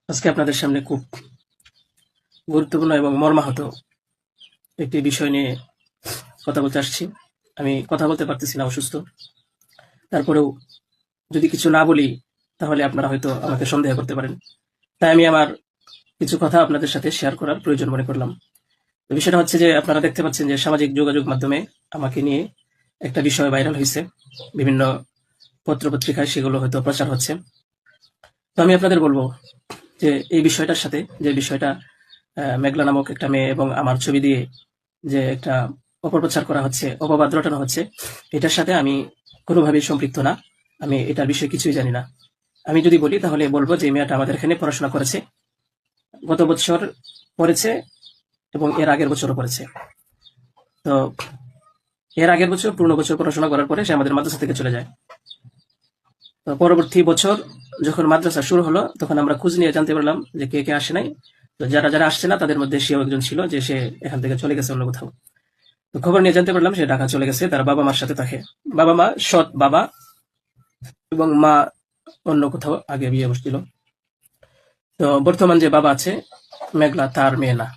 আজকে আপনাদের সামনে খুব গুরুত্বপূর্ণ এবং মর্মাহত একটি বিষয় নিয়ে কথা বলতে আসছি। আমি কথা বলতে পারতেছি না, অসুস্থ। তারপরেও যদি কিছু না বলি তাহলে আপনারা হয়তো আমাকে সন্দেহ করতে পারেন। তাই আমি আমার কিছু কথা আপনাদের সাথে শেয়ার করার প্রয়োজন মনে করলাম। তো বিষয়টা হচ্ছে যে আপনারা দেখতে পাচ্ছেন যে সামাজিক যোগাযোগ মাধ্যমে আমাকে নিয়ে একটা বিষয় ভাইরাল হয়েছে, বিভিন্ন পত্রপত্রিকায় সেগুলো হয়তো প্রচার হচ্ছে। তো আমি আপনাদের বলবো যে এই বিষয়টার সাথে, যে বিষয়টা মেঘলা নামক একটা মেয়ে এবং আমার ছবি দিয়ে যে একটা অপপ্রচার করা হচ্ছে, অপবাদ রটানো হচ্ছে, এটার সাথে আমি কোনোভাবেই সম্পৃক্ত না। আমি এটার বিষয়ে কিছুই জানি না। আমি যদি বলি তাহলে বলবো যে মেয়েটা আমাদের এখানে পড়াশোনা করেছে, গত বছর পড়েছে এবং এর আগের বছরও পড়েছে। তো এর আগের বছর পুরনো বছর পড়াশোনা করার পরে সে আমাদের মাদ্রাসা থেকে চলে যায়। তো পরবর্তী বছর যখন মাদ্রাসা শুরু হলো তখন আমরা খোঁজ নিয়ে জানতে পারলাম যে কে কে আসে নাই। তো যারা যারা আসছে না তাদের মধ্যে সেও একজন ছিল, যে সে এখান থেকে চলে গেছে অন্য কোথাও। তো খবর নিয়ে জানতে পারলাম সে ঢাকা চলে গেছে, তার বাবা মার সাথে থাকে। বাবা মা সৎ বাবা, এবং মা অন্য কোথাও আগে বিয়ে বসছিল। তো বর্তমান যে বাবা আছে মেঘলা, তার মেয়ে না,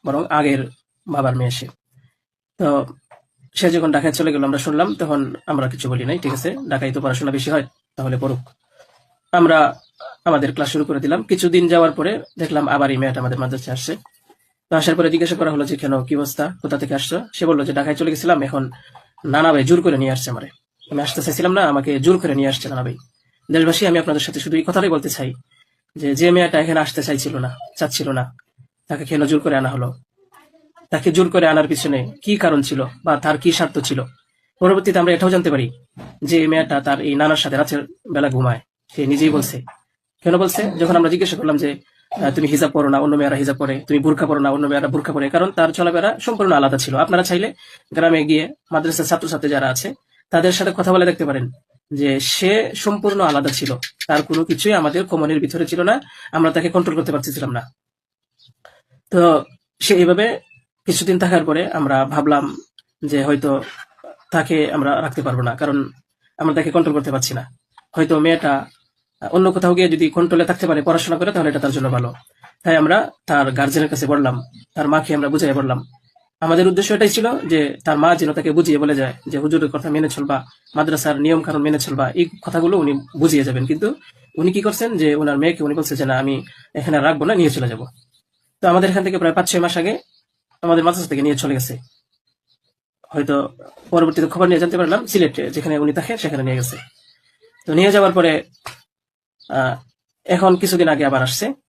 বরং আগের বাবার মেয়ে সে। তো সে যখন ঢাকায় চলে গেল আমরা শুনলাম, তখন আমরা কিছু বলি নাই, ঠিক আছে, ঢাকায় তো পড়াশোনা বেশি হয়, তাহলে পড়ুক। আমরা আমাদের ক্লাস শুরু করে দিলাম। কিছুদিন যাওয়ার পরে দেখলাম আবার এই মেয়েটা আমাদের মাদ্রাসায় আসছে। তো আসার পরে জিজ্ঞাসা করা হলো যে কেন, কি অবস্থা, কোথা থেকে আসছো? সে বললো যে ঢাকায় চলে গেছিলাম, এখন নানা ভাই জোর করে নিয়ে আসছে আমারে। আমি আসতে চাইছিলাম না, আমাকে জোর করে নিয়ে আসছে নানা ভাই। দেশবাসী, আমি আপনাদের সাথে শুধু এই কথাটাই বলতে চাই যে যে মেয়েটা এখানে আসতে চাইছিল না, চাচ্ছিল না, তাকে কেন জোর করে আনা হলো? তাকে জোর করে আনার পিছনে কি কারণ ছিল বা তার কি স্বার্থ ছিল? পরবর্তীতে আমরা এটাও জানতে পারি যে এই মেয়েটা তার এই নানার সাথে রাতের বেলা ঘুমায়। সে নিজেই বলছে। কেন বলছে? যখন আমরা জিজ্ঞাসা করলাম যে তুমি হিজাব পরো না, অন্য মেয়েরা হিজাব পরে, তুমি বুরকা পরো না, অন্য মেয়েরা বুরকা পরে, কারণ তার চলাফেরা সম্পূর্ণ আলাদা ছিল। আপনারা চাইলে গ্রামে গিয়ে মাদ্রাসার ছাত্রছাত্রী যারা আছে তাদের সাথে কথা বলে দেখতে পারেন যে সে সম্পূর্ণ আলাদা ছিল। তার কোনো কিছুই আমাদের কমনের ভিতরে ছিল না, আমরা তাকে কন্ট্রোল করতে পারতেছিলাম না। তো সে এইভাবে কিছুদিন থাকার পরে আমরা ভাবলাম যে হয়তো তাকে আমরা রাখতে পারবো না, কারণ আমরা তাকে কন্ট্রোল করতে পারছি না। হয়তো মেয়েটা অন্য কোথাও গিয়ে যদি কন্ট্রোলে থাকতে পারে, পড়াশোনা করে, তাহলে এটা তার জন্য ভালো। তাই আমরা তার গার্জেনের কাছে বললাম, তার মাকে আমরা বুঝাই বললাম। আমাদের উদ্দেশ্য এটাই ছিল যে তার মা যেন তাকে বুঝিয়ে বলে যায় যে হুজুরের কথা মেনে চলবা, মাদ্রাসার নিয়ম কানুন মেনে চলবা, এই কথাগুলো উনি বুঝিয়ে যাবেন। কিন্তু উনি কি করছেন যে ওনার মেয়েকে উনি বলছে যে না, আমি এখানে রাখবো না, নিয়ে চলে যাব। তো আমাদের এখান থেকে প্রায় 5-6 মাস আগে আমাদের মাদ্রাসা থেকে নিয়ে চলে গেছে। হয়তো পরবর্তীতে খবর নিয়ে জানতে পারলাম সিলেটে যেখানে উনি থাকেন সেখানে নিয়ে গেছে। তো নিয়ে যাওয়ার পরে এখন কিছুদিন আগে আবার আসছে।